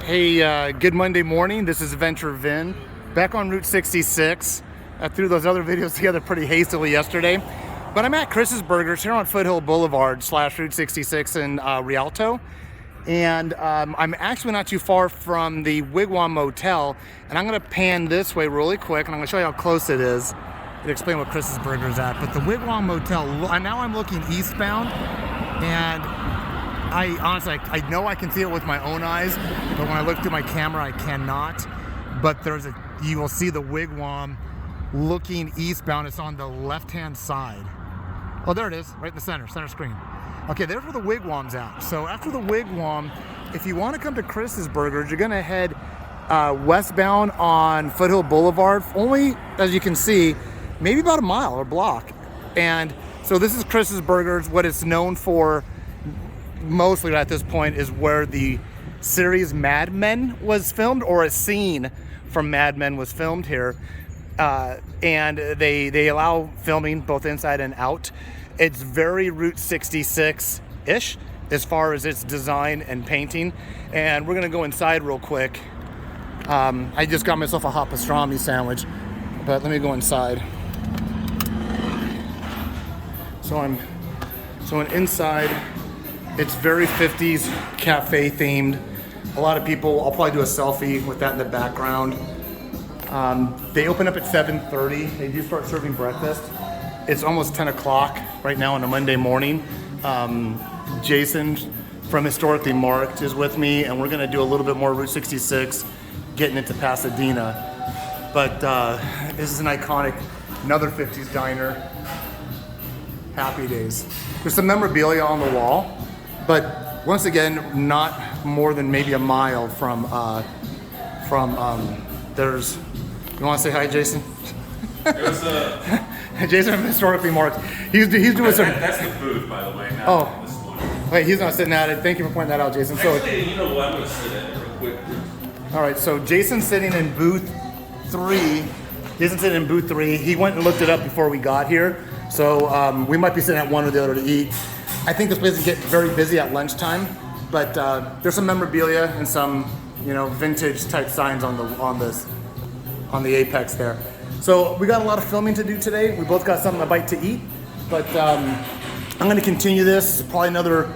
Hey, good Monday morning. This is Adventure Vin, back on Route 66. I threw those other videos together pretty hastily yesterday, but I'm at Chris's Burgers here on Foothill Boulevard / Route 66 in Rialto, and I'm actually not too far from the Wigwam Motel, and I'm going to pan this way really quick, and I'm going to show you how close it is to explain what Chris's Burgers at. But the Wigwam Motel, now I'm looking eastbound, and I honestly, I know I can see it with my own eyes, but when I look through my camera, I cannot. But you will see the Wigwam looking eastbound. It's on the left-hand side. Oh, there it is, right in the center screen. Okay, there's where the Wigwam's at. So after the Wigwam, if you want to come to Chris's Burgers, you're gonna head westbound on Foothill Boulevard. Only, as you can see, maybe about a mile or block. And so this is Chris's Burgers. What it's known for mostly at this point is where the series Mad Men was filmed, or a scene from Mad Men was filmed here, and they allow filming both inside and out. It's very Route 66-ish as far as its design and painting, and we're gonna go inside real quick. I just got myself a hot pastrami sandwich, but let me go inside. So inside, it's very 50s cafe themed. A lot of people, I'll probably do a selfie with that in the background. They open up at 7:30. They do start serving breakfast. It's almost 10 o'clock right now on a Monday morning. Jason from Historically Marked is with me, and we're gonna do a little bit more Route 66, getting into Pasadena. But this is an iconic, another 50s diner. Happy Days. There's some memorabilia on the wall. But once again, not more than maybe a mile from there's, you want to say hi, Jason? What's up? Jason from Historically Marked. He's doing some. That's the booth, by the way. Not this one. Wait, he's not sitting at it. Thank you for pointing that out, Jason. Actually, you know what? I'm going to sit at it real quick. All right, so Jason's sitting in booth 3. Jason's sitting in booth 3. He went and looked it up before we got here. So we might be sitting at one or the other to eat. I think this place is getting very busy at lunchtime, but there's some memorabilia and some, vintage type signs on the apex there. So we got a lot of filming to do today. We both got something to bite to eat, but I'm going to continue this. Probably another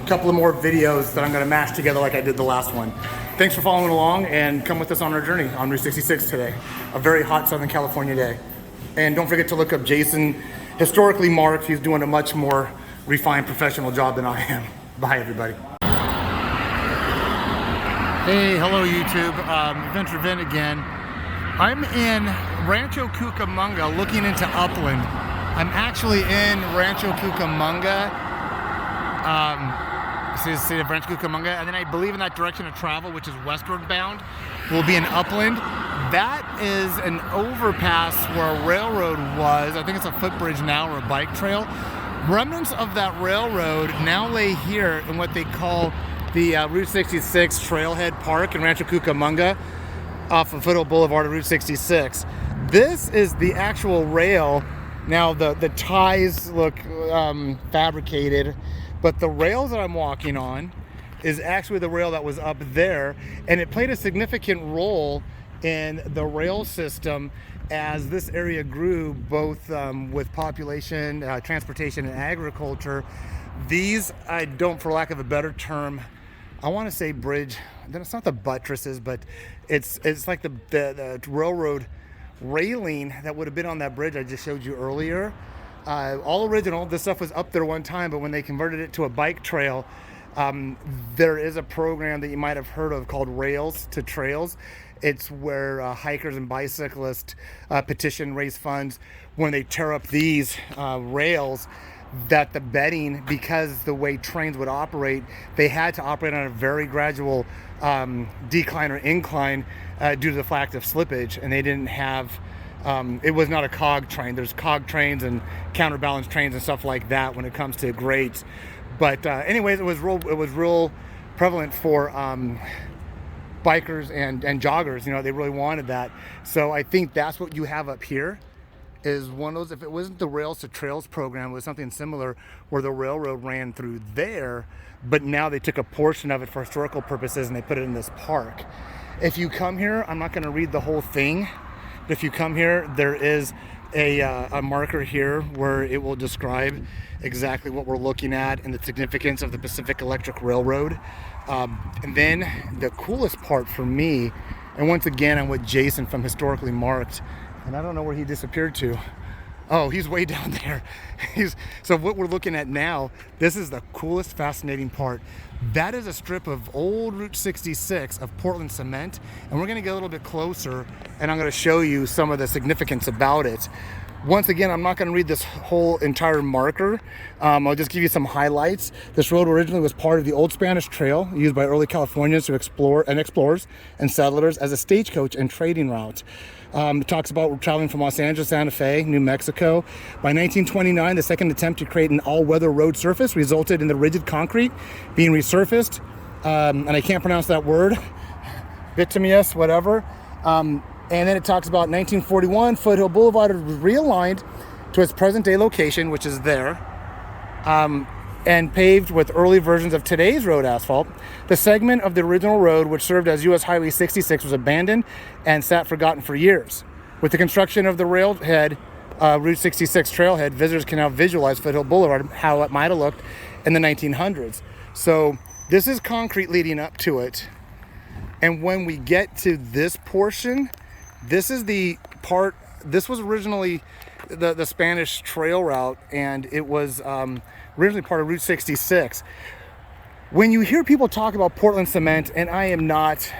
couple of more videos that I'm going to mash together like I did the last one. Thanks for following along, and come with us on our journey on Route 66 today. A very hot Southern California day. And don't forget to look up Jason, Historically Marked. He's doing a much more refined professional job than I am. Bye, everybody. Hey, hello, YouTube. Adventure Vin again. I'm in Rancho Cugamunga looking into Upland. I'm actually in Rancho Cugamunga. See the city of Rancho Cugamunga. And then I believe in that direction of travel, which is westward bound, will be in Upland. That is an overpass where a railroad was. I think it's a footbridge now, or a bike trail. Remnants of that railroad now lay here in what they call the Route 66 Trailhead Park in Rancho Cucamonga off of Foothill Boulevard of Route 66. This is the actual rail. Now the ties look fabricated, but the rails that I'm walking on is actually the rail that was up there, and it played a significant role in the rail system as this area grew, both with population, transportation, and agriculture. These, I don't, for lack of a better term, I want to say bridge. Then it's not the buttresses, but it's like the railroad railing that would have been on that bridge I just showed you earlier. All original. This stuff was up there one time, but when they converted it to a bike trail, there is a program that you might have heard of called Rails to Trails. It's where hikers and bicyclists petition, raise funds when they tear up these rails, that the bedding, because the way trains would operate, they had to operate on a very gradual decline or incline due to the fact of slippage, and they didn't have, it was not a cog train. There's cog trains and counterbalance trains and stuff like that when it comes to grades. But anyways, it was real prevalent for bikers and joggers. They really wanted that. So I think that's what you have up here is one of those, if it wasn't the Rails to Trails program, it was something similar where the railroad ran through there, but now they took a portion of it for historical purposes and they put it in this park. If you come here, I'm not going to read the whole thing, but if you come here, there is a marker here where it will describe exactly what we're looking at and the significance of the Pacific Electric Railroad. And then the coolest part for me, and once again I'm with Jason from Historically Marked, and I don't know where he disappeared to. Oh, he's way down there. So what we're looking at now, this is the coolest, fascinating part. That is a strip of old Route 66 of Portland cement, and we're gonna get a little bit closer, and I'm gonna show you some of the significance about it. Once again, I'm not going to read this whole entire marker. I'll just give you some highlights. This road originally was part of the Old Spanish Trail, used by early Californians to explorers and settlers as a stagecoach and trading route. It talks about traveling from Los Angeles, Santa Fe, New Mexico. By 1929, the second attempt to create an all-weather road surface resulted in the rigid concrete being resurfaced. And I can't pronounce that word. Bituminous, whatever. And then it talks about 1941, Foothill Boulevard was realigned to its present-day location, which is there, and paved with early versions of today's road asphalt. The segment of the original road, which served as US Highway 66, was abandoned and sat forgotten for years. With the construction of the railhead, Route 66 trailhead, visitors can now visualize Foothill Boulevard, how it might have looked in the 1900s. So this is concrete leading up to it. And when we get to this portion, this is the part, this was originally the Spanish trail route, and it was originally part of Route 66. When you hear people talk about Portland cement, and I am not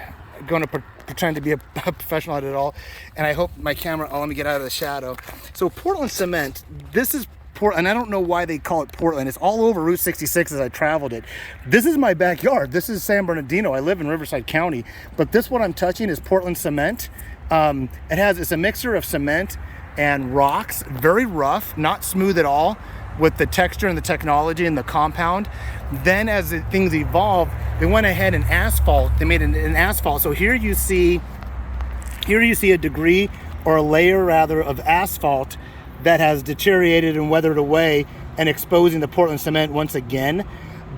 going to pretend to be a professional at it all, and I hope my camera, let me get out of the shadow. So Portland cement, this is Portland, and I don't know why they call it Portland. It's all over Route 66 as I traveled it. This is my backyard. This is San Bernardino. I live in Riverside County, but this what I'm touching is Portland cement. It's a mixture of cement and rocks, very rough, not smooth at all, with the texture and the technology and the compound. Then as things evolved, they went ahead and asphalt. They made an asphalt. So here you see a degree, or a layer rather, of asphalt that has deteriorated and weathered away and exposing the Portland cement once again.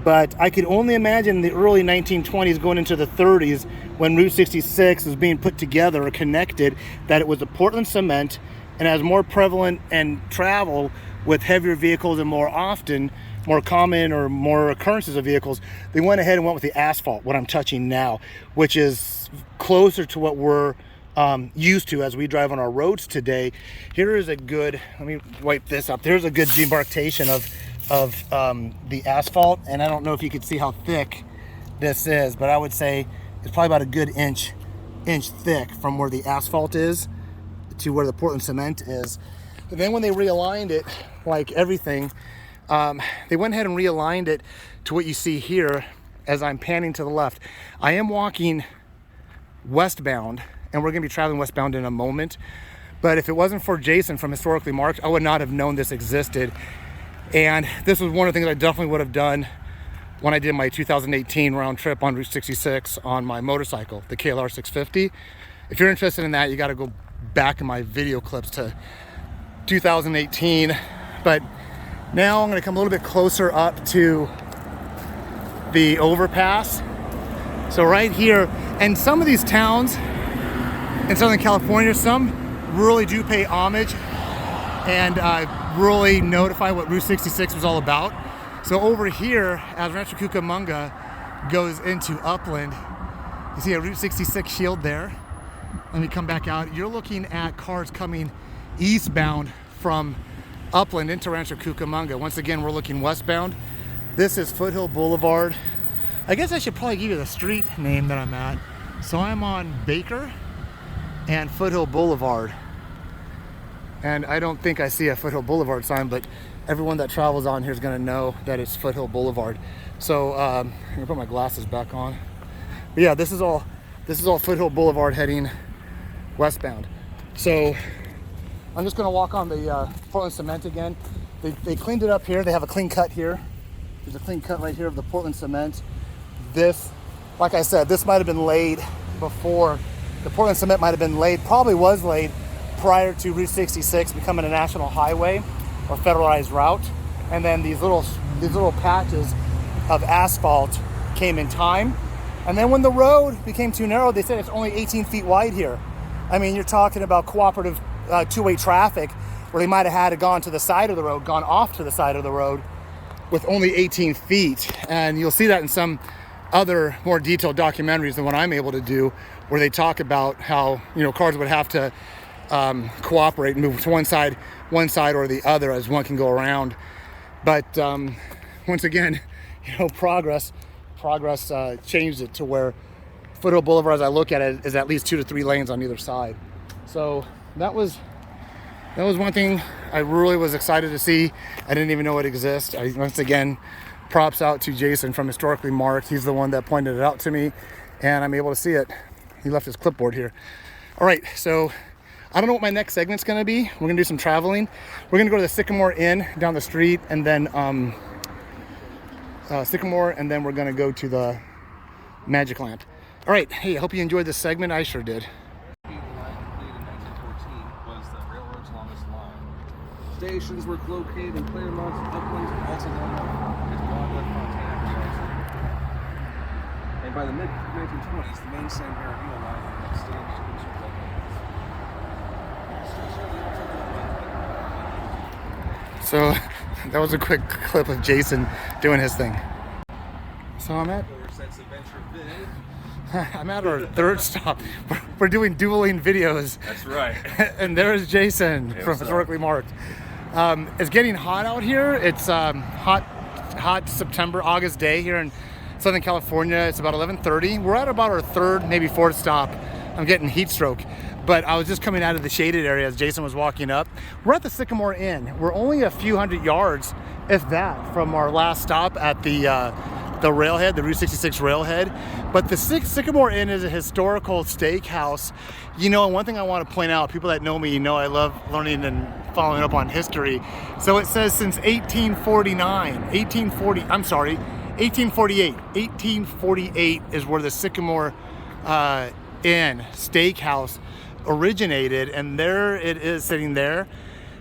But I could only imagine in the early 1920s going into the 30s when Route 66 was being put together or connected, that it was the Portland cement, and as more prevalent and travel with heavier vehicles and more often, more common or more occurrences of vehicles, they went ahead and went with the asphalt, what I'm touching now, which is closer to what we're used to as we drive on our roads today. Here is a good, let me wipe this up. There's a good demarcation of the asphalt, and I don't know if you could see how thick this is, but I would say it's probably about a good inch thick from where the asphalt is to where the Portland cement is. And then when they realigned it, like everything, they went ahead and realigned it to what you see here as I'm panning to the left. I am walking westbound, and we're gonna be traveling westbound in a moment, but if it wasn't for Jason from Historically Marked, I would not have known this existed. And this was one of the things I definitely would have done when I did my 2018 round trip on Route 66 on my motorcycle, the KLR 650. If you're interested in that, you got to go back in my video clips to 2018. But now I'm going to come a little bit closer up to the overpass. So right here, and some of these towns in Southern California, some really do pay homage and really notify what Route 66 was all about. So over here, as Rancho Cucamunga goes into Upland, you see a Route 66 shield there. Let me come back out. You're looking at cars coming eastbound from Upland into Rancho Cucamunga. Once again, we're looking westbound. This is Foothill Boulevard. I guess I should probably give you the street name that I'm at. So I'm on Baker and Foothill Boulevard. And I don't think I see a Foothill Boulevard sign, but everyone that travels on here is going to know that it's Foothill Boulevard. So I'm going to put my glasses back on. But yeah, this is all Foothill Boulevard heading westbound. So I'm just going to walk on the Portland cement again. They cleaned it up here. They have a clean cut here. There's a clean cut right here of the Portland cement. This, like I said, this might have been laid before. The Portland cement might have been laid, probably was laid prior to Route 66 becoming a national highway or federalized route. And then these little patches of asphalt came in time. And then when the road became too narrow, they said it's only 18 feet wide here. I mean, you're talking about cooperative two-way traffic where they might have had to gone to the side of the road, gone off to the side of the road with only 18 feet. And you'll see that in some other more detailed documentaries than what I'm able to do, where they talk about how, you know, cars would have to cooperate and move to one side or the other as one can go around. But once again, you know, progress changed it to where Foothill Boulevard, as I look at it, is at least 2 to 3 lanes on either side. So that was one thing I really was excited to see. I didn't even know it existed. Once again, props out to Jason from Historically Marked. He's the one that pointed it out to me, and I'm able to see it. He left his clipboard here. All right, so I don't know what my next segment's gonna be. We're gonna do some traveling. We're gonna go to the Sycamore Inn down the street, and then Sycamore, and then we're gonna go to the Magic Lamp. All right, hey, I hope you enjoyed this segment. I sure did. The line completed in 1914 was the railroad's longest line. Stations were located in Claremont, Upland, Altamont, and Wanda, Fontana, Rialto. And by the mid-1920s, the main San Bernardino line had stations were located. So that was a quick clip of Jason doing his thing. So I'm at our third stop. We're doing dueling videos. That's right. And there's Jason from Historically Marked. It's getting hot out here. It's hot September, August day here in Southern California. It's about 11:30. We're at about our third, maybe fourth stop. I'm getting heat stroke. But I was just coming out of the shaded area as Jason was walking up. We're at the Sycamore Inn. We're only a few hundred yards, if that, from our last stop at the railhead, the Route 66 railhead. But the Sycamore Inn is a historical steakhouse. You know, one thing I want to point out, people that know me, you know I love learning and following up on history. So it says since 1848 is where the Sycamore Inn steakhouse originated, and there it is sitting there.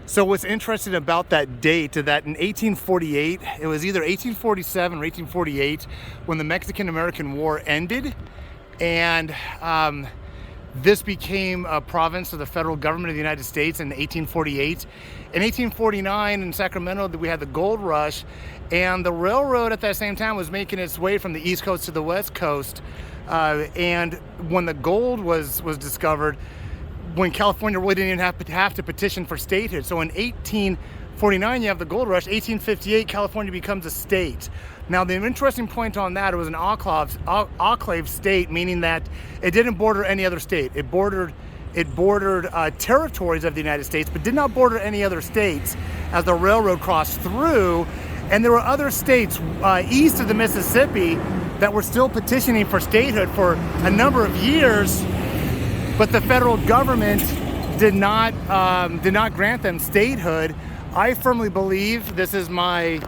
So what's interesting about that date is that in 1848, it was either 1847 or 1848 when the Mexican-American War ended, and this became a province of the federal government of the United States in 1848. In 1849 in Sacramento, we had the gold rush, and the railroad at that same time was making its way from the East Coast to the West Coast. And when the gold was discovered, when California really didn't even have to petition for statehood. So in 1849, you have the gold rush. 1858, California becomes a state. Now, the interesting point on that, it was an enclave state, meaning that it didn't border any other state. It bordered territories of the United States, but did not border any other states as the railroad crossed through. And there were other states east of the Mississippi that were still petitioning for statehood for a number of years, but the federal government did not grant them statehood. I firmly believe, this is my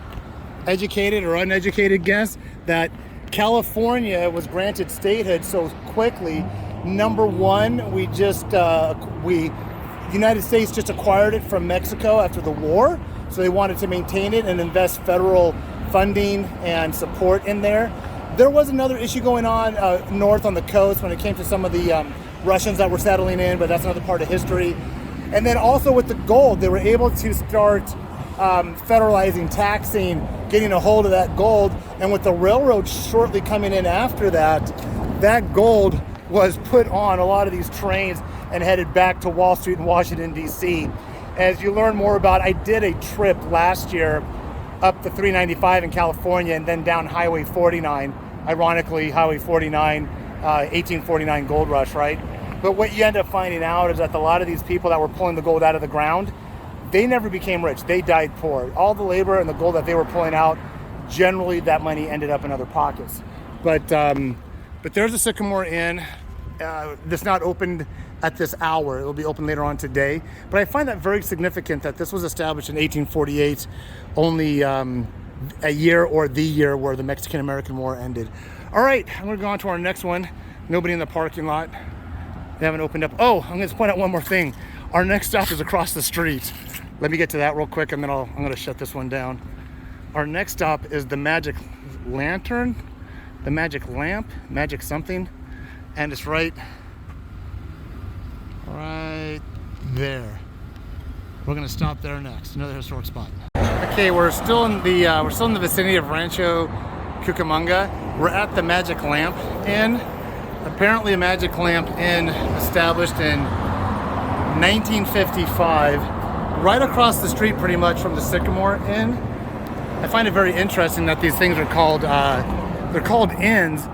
educated or uneducated guess, that California was granted statehood so quickly. Number one, the United States just acquired it from Mexico after the war, so they wanted to maintain it and invest federal funding and support in there. There was another issue going on north on the coast when it came to some of the Russians that were settling in, but that's another part of history. And then also with the gold, they were able to start federalizing, taxing, getting a hold of that gold. And with the railroad shortly coming in after that, that gold was put on a lot of these trains and headed back to Wall Street in Washington, D.C. As you learn more about, I did a trip last year up the 395 in California and then down Highway 49. Ironically, Highway 49, 1849 gold rush, right? But what you end up finding out is that a lot of these people that were pulling the gold out of the ground, they never became rich. They died poor. All the labor and the gold that they were pulling out, generally that money ended up in other pockets. But there's a Sycamore Inn that's not opened at this hour. It will be open later on today. But I find that very significant that this was established in 1848, only a year or the year where the Mexican-American War ended. All right, I'm gonna go on to our next one. Nobody in the parking lot. They haven't opened up. Oh, I'm gonna point out one more thing. Our next stop is across the street. Let me get to that real quick, and then I'm gonna shut this one down. Our next stop is the Magic Lantern, the Magic Lamp, Magic something, and it's right there. We're gonna stop there next. Another historic spot. Okay, we're still in the vicinity of Rancho, Cugamunga. We're at the Magic Lamp Inn. Apparently, a Magic Lamp Inn established in 1955, right across the street, pretty much from the Sycamore Inn. I find it very interesting that these things are called they're called inns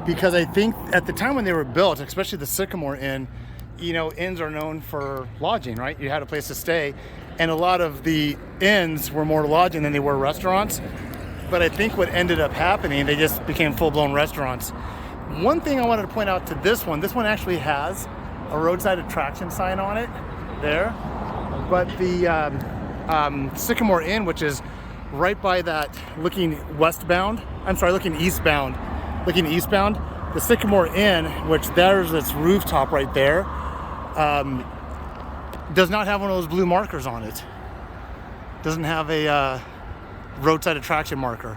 because I think at the time when they were built, especially the Sycamore Inn, you know, inns are known for lodging, right? You had a place to stay, and a lot of the inns were more lodging than they were restaurants. But I think what ended up happening, they just became full-blown restaurants. One thing I wanted to point out to this one actually has a roadside attraction sign on it there. But the Sycamore Inn, which is right by that looking eastbound, the Sycamore Inn, which there's its rooftop right there, does not have one of those blue markers on it. Doesn't have a roadside attraction marker.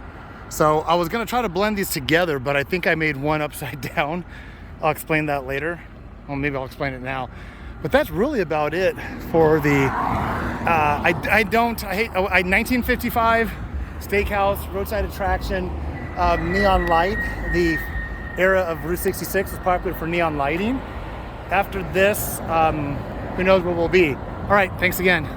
So I was gonna try to blend these together, but I think I made one upside down. I'll explain that later. Well, maybe I'll explain it now. But that's really about it for the, 1955 steakhouse, roadside attraction, neon light. The era of Route 66 was popular for neon lighting. After this, who knows where we'll be. All right, thanks again.